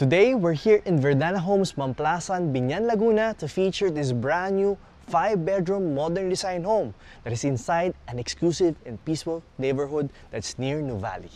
Today, we're here in Verdana Homes, Mamplasan, Binyan, Laguna to feature this brand new 5-bedroom modern design home that is inside an exclusive and peaceful neighborhood that's near Nuvali.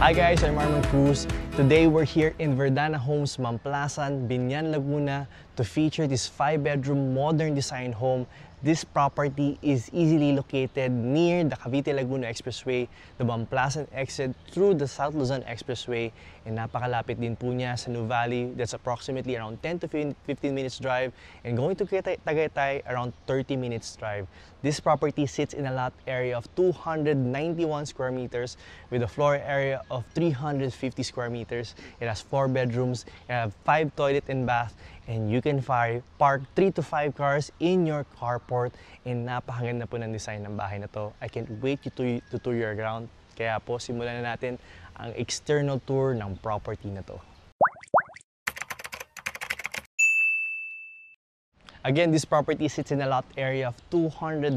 Hi guys, I'm Armand Cruz. Today we're here in Verdana Homes, Mamplasan, Binyan, Laguna to feature this 5-bedroom modern design home. This property is easily located near the Cavite-Laguna Expressway, the Mamplasan exit through the South Luzon Expressway, and napakalapit din po niya sa Nuvali. That's approximately around 10 to 15 minutes drive, and going to Tagaytay around 30 minutes drive. This property sits in a lot area of 291 square meters with a floor area of 350 square meters. It has 4 bedrooms, it has 5 toilet and bath, and you can park 3 to 5 cars in your carport. And napakaganda po ng design ng bahay na to. I can't wait to tour your ground. Kaya po simulan na natin ang external tour ng property na to. Again, this property sits in a lot area of 291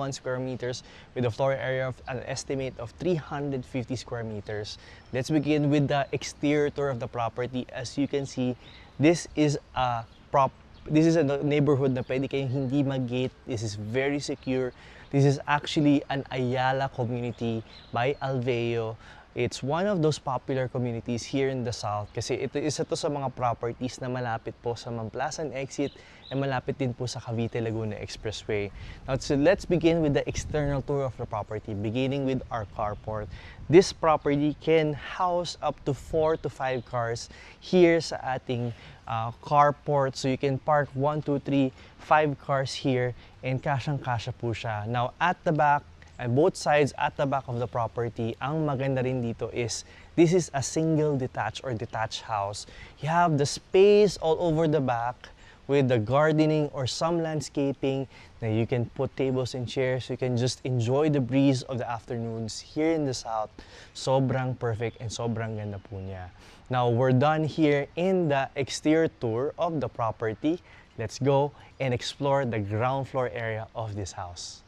square meters with a floor area of an estimate of 350 square meters. Let's begin with the exterior tour of the property. As you can see, this is a neighborhood na pwede kayong hindi mag-gate. This is very secure. This is actually an Ayala community by Alveo. It's one of those popular communities here in the South kasi isa to sa mga properties na malapit po sa Mamplasan exit and malapit din po sa Cavite-Laguna Expressway. Now, so let's begin with the external tour of the property, beginning with our carport. This property can house up to 4 to 5 cars here sa ating carport. So you can park 1, 2, 3, 5 cars here and kasyang-kasya po siya. Now, at the back, and both sides at the back of the property, ang maganda rin dito is this is a single detached or detached house. You have the space all over the back with the gardening or some landscaping. Now you can put tables and chairs. You can just enjoy the breeze of the afternoons here in the South. Sobrang perfect and sobrang ganda po niya. Now we're done here in the exterior tour of the property. Let's go and explore the ground floor area of this house.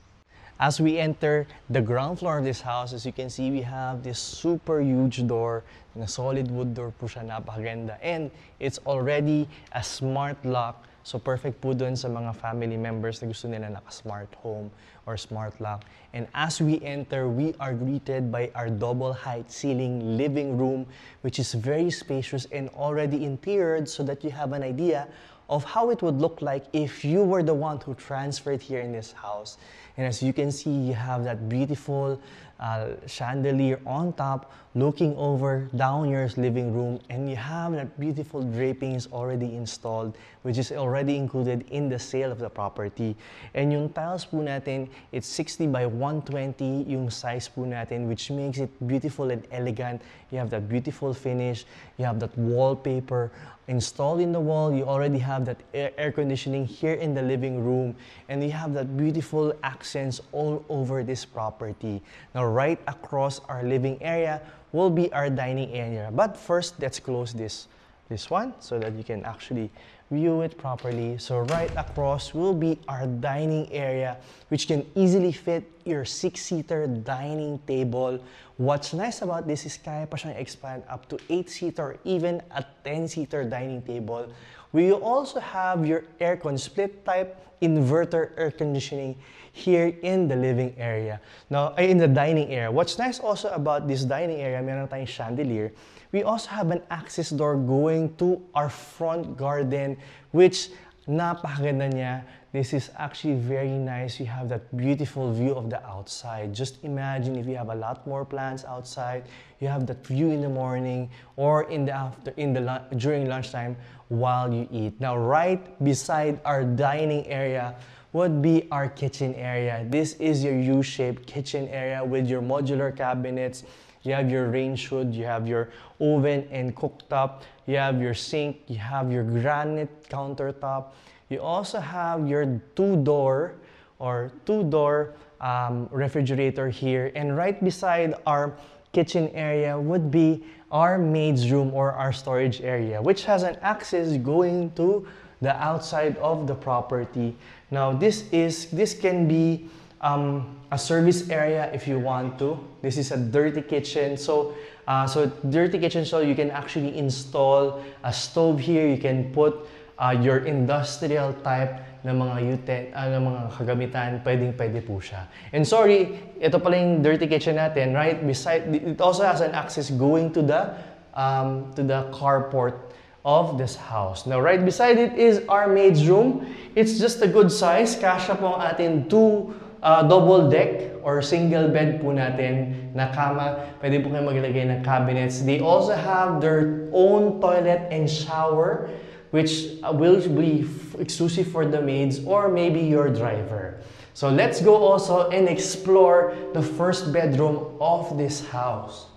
As we enter the ground floor of this house, as you can see, we have this super huge door, a solid wood door po siya, napakaganda. And it's already a smart lock, so perfect po dun sa mga family members na gusto nila naka-smart home or smart lock. And as we enter, we are greeted by our double height ceiling living room, which is very spacious and already interiored so that you have an idea of how it would look like if you were the one who transferred here in this house. And as you can see, you have that beautiful chandelier on top looking over down your living room, and you have that beautiful drapings already installed, which is already included in the sale of the property. And yung tiles po natin, it's 60 by 120 yung size po natin, which makes it beautiful and elegant. You have that beautiful finish, you have that wallpaper installed in the wall. You already have that air conditioning here in the living room, and you have that beautiful accents all over this property. Now, right across our living area will be our dining area. But first, let's close this one so that you can actually view it properly. So right across will be our dining area, which can easily fit your 6-seater dining table. What's nice about this is kaya pa siyang expand up to 8-seater or even a 10-seater dining table. We also have your aircon split type inverter air conditioning here in the living area. Now, in the dining area. What's nice also about this dining area, meron tayong chandelier. We also have an access door going to our front garden, which napakaganda niya. This is actually very nice. You have that beautiful view of the outside. Just imagine if you have a lot more plants outside, you have that view in the morning or during lunchtime while you eat. Now, right beside our dining area would be our kitchen area. This is your U-shaped kitchen area with your modular cabinets. You have your range hood, you have your oven and cooktop, you have your sink, you have your granite countertop. You also have your two-door refrigerator here, and right beside our kitchen area would be our maid's room or our storage area, which has an access going to the outside of the property. Now this can be a service area if you want to. This is a dirty kitchen, so dirty kitchen, so you can actually install a stove here. You can put your industrial type na mga mga kagamitan, pwede po siya. And sorry, ito pala yung dirty kitchen natin, right? Beside, it also has an access going to the carport of this house. Now, right beside it is our maid's room. It's just a good size. Kasya po ang atin 2 double deck or single bed po natin na kama. Pwede po kayo maglagay ng cabinets. They also have their own toilet and shower, which will be exclusive for the maids or maybe your driver. So let's go also and explore the first bedroom of this house.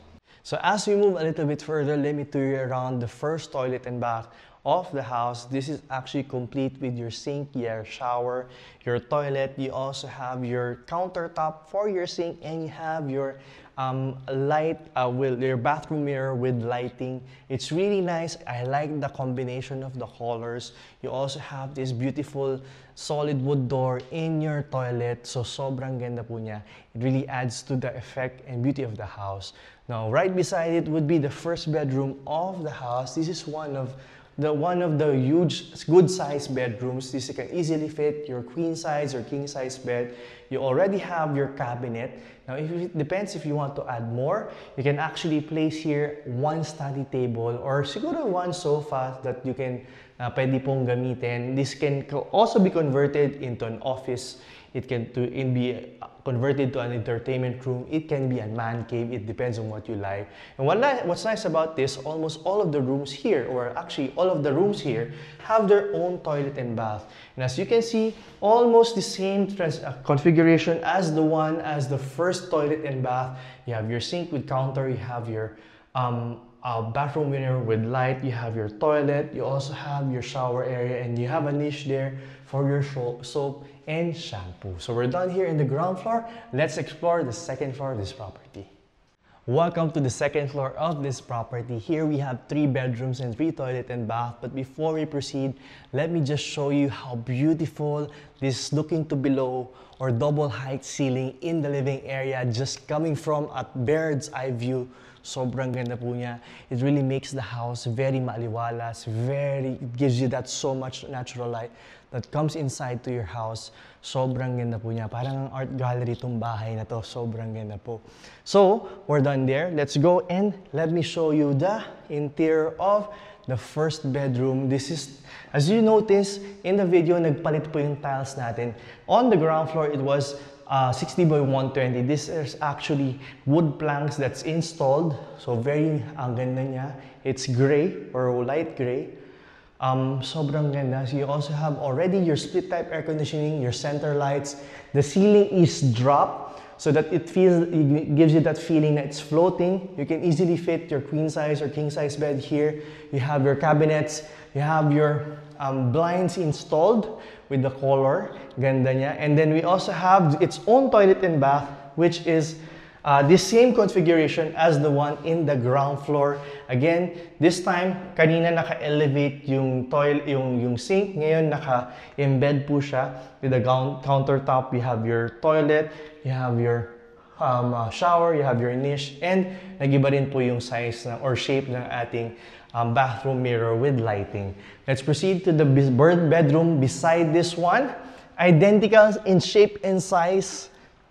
So as we move a little bit further, let me tour you around the first toilet and bath of the house. This is actually complete with your sink, your shower, your toilet. You also have your countertop for your sink, and you have your your bathroom mirror with lighting. It's really nice. I like the combination of the colors. You also have this beautiful solid wood door in your toilet. So sobrang ganda po niya. It really adds to the effect and beauty of the house. Now, right beside it would be the first bedroom of the house. This is one of the huge, good-sized bedrooms. This can easily fit your queen size or king size bed. You already have your cabinet. Now, it depends if you want to add more. You can actually place here one study table or siguro one sofa that you can pwede pong gamitin. This can also be converted into an office. It can be converted to an entertainment room. It can be a man cave. It depends on what you like. And what's nice about this, almost all of the rooms here, or actually all of the rooms here, have their own toilet and bath. And as you can see, almost the same configuration as the first toilet and bath. You have your sink with counter. You have your bathroom mirror with light. You have your toilet. You also have your shower area, and you have a niche there for your soap and shampoo. So we're done here in the ground floor. Let's explore the second floor of this property. Welcome to the second floor of this property. Here we have 3 bedrooms and 3 toilet and bath. But before we proceed, let me just show you how beautiful this looking to below or double height ceiling in the living area, just coming from a bird's eye view. Sobrang ganda po niya. It really makes the house very maliwalas, it gives you that so much natural light that comes inside to your house. Sobrang ganda po niya. Parang art gallery itong bahay na to. Sobrang ganda po. So, we're done there. Let's go and let me show you the interior of the first bedroom. This is, as you notice in the video, nagpalit po yung tiles natin. On the ground floor, it was 60 by 120. This is actually wood planks that's installed. So very ang ganda niya. It's gray or light gray. Sobrang ganda. So you also have already your split type air conditioning, your center lights. The ceiling is dropped so that it gives you that feeling that it's floating. You can easily fit your queen size or king size bed here. You have your cabinets. You have your blinds installed with the color. Ganda niya. And then we also have its own toilet and bath, which is the same configuration as the one in the ground floor. Again, this time, kanina naka-elevate yung sink. Ngayon, naka-embed po siya with the countertop. You have your toilet, you have your shower, you have your niche, and nag-iba rin po yung size or shape ng ating bathroom mirror with lighting. Let's proceed to the bedroom beside this one. Identical in shape and size.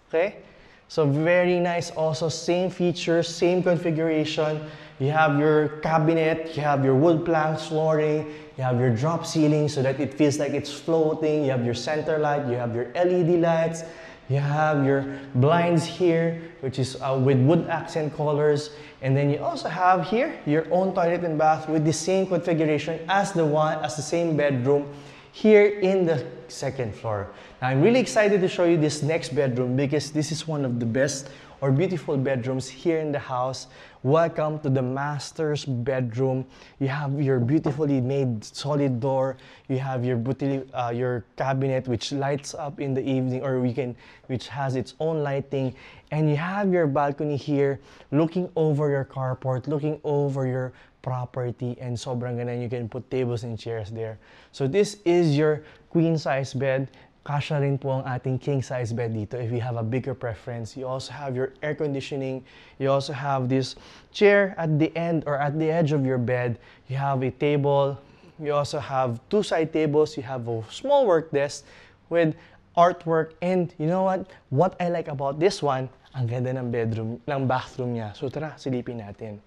Okay? So very nice also, same features, same configuration. You have your cabinet, you have your wood planks flooring, you have your drop ceiling so that it feels like it's floating. You have your center light, you have your LED lights, you have your blinds here, which is with wood accent colors. And then you also have here your own toilet and bath with the same configuration as the same bedroom here in the second floor. Now I'm really excited to show you this next bedroom because this is one of the best or beautiful bedrooms here in the house. Welcome to the master's bedroom. You have your beautifully made solid door. You have your cabinet which lights up in the evening or weekend, which has its own lighting. And you have your balcony here looking over your carport, looking over your property, and sobrang ganda. You can put tables and chairs there. So this is your queen size bed. Kasya rin po ang ating king size bed dito if you have a bigger preference. You also have your air conditioning. You also have this chair at the end or at the edge of your bed. You have a table. You also have two side tables. You have a small work desk with artwork. And you know what? What I like about this one, ang ganda ng bathroom niya. So tara, silipin natin.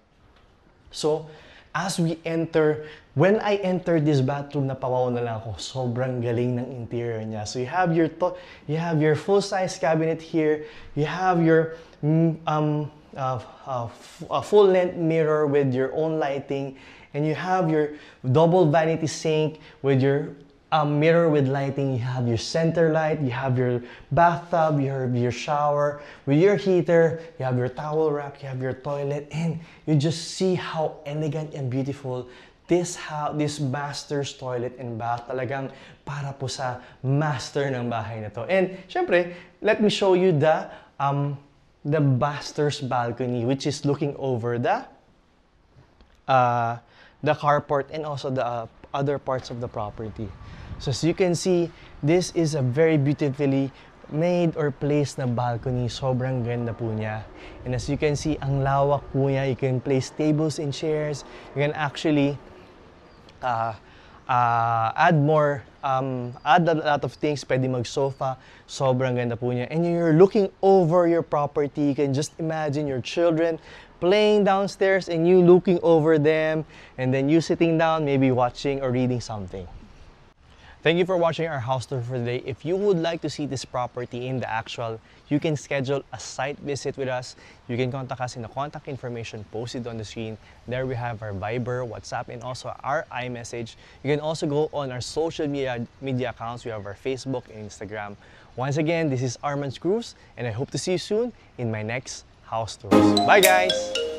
So, as we enter, when I entered this bathroom, napawaw na lang ako. Sobrang galing ng interior niya. So you have your full-size cabinet here. You have your full-length mirror with your own lighting, and you have your double vanity sink with your mirror with lighting. You have your center light, you have your bathtub, you have your shower with your heater, you have your towel rack, you have your toilet, and you just see how elegant and beautiful this master's toilet and bath. Talagang para po sa master ng bahay na to. And syempre, let me show you the master's balcony, which is looking over the carport and also the other parts of the property. So as you can see, this is a very beautifully made or placed na balcony. Sobrang ganda po niya. And as you can see, ang lawak po niya. You can place tables and chairs. You can actually add a lot of things. Pwede mag-sofa. Sobrang ganda po niya. And you're looking over your property. You can just imagine your children playing downstairs and you looking over them. And then you sitting down, maybe watching or reading something. Thank you for watching our house tour for today. If you would like to see this property in the actual, you can schedule a site visit with us. You can contact us in the contact information posted on the screen. There we have our Viber, WhatsApp, and also our iMessage. You can also go on our social media accounts. We have our Facebook and Instagram. Once again, this is Arman's Cruise, and I hope to see you soon in my next house tours. Bye guys!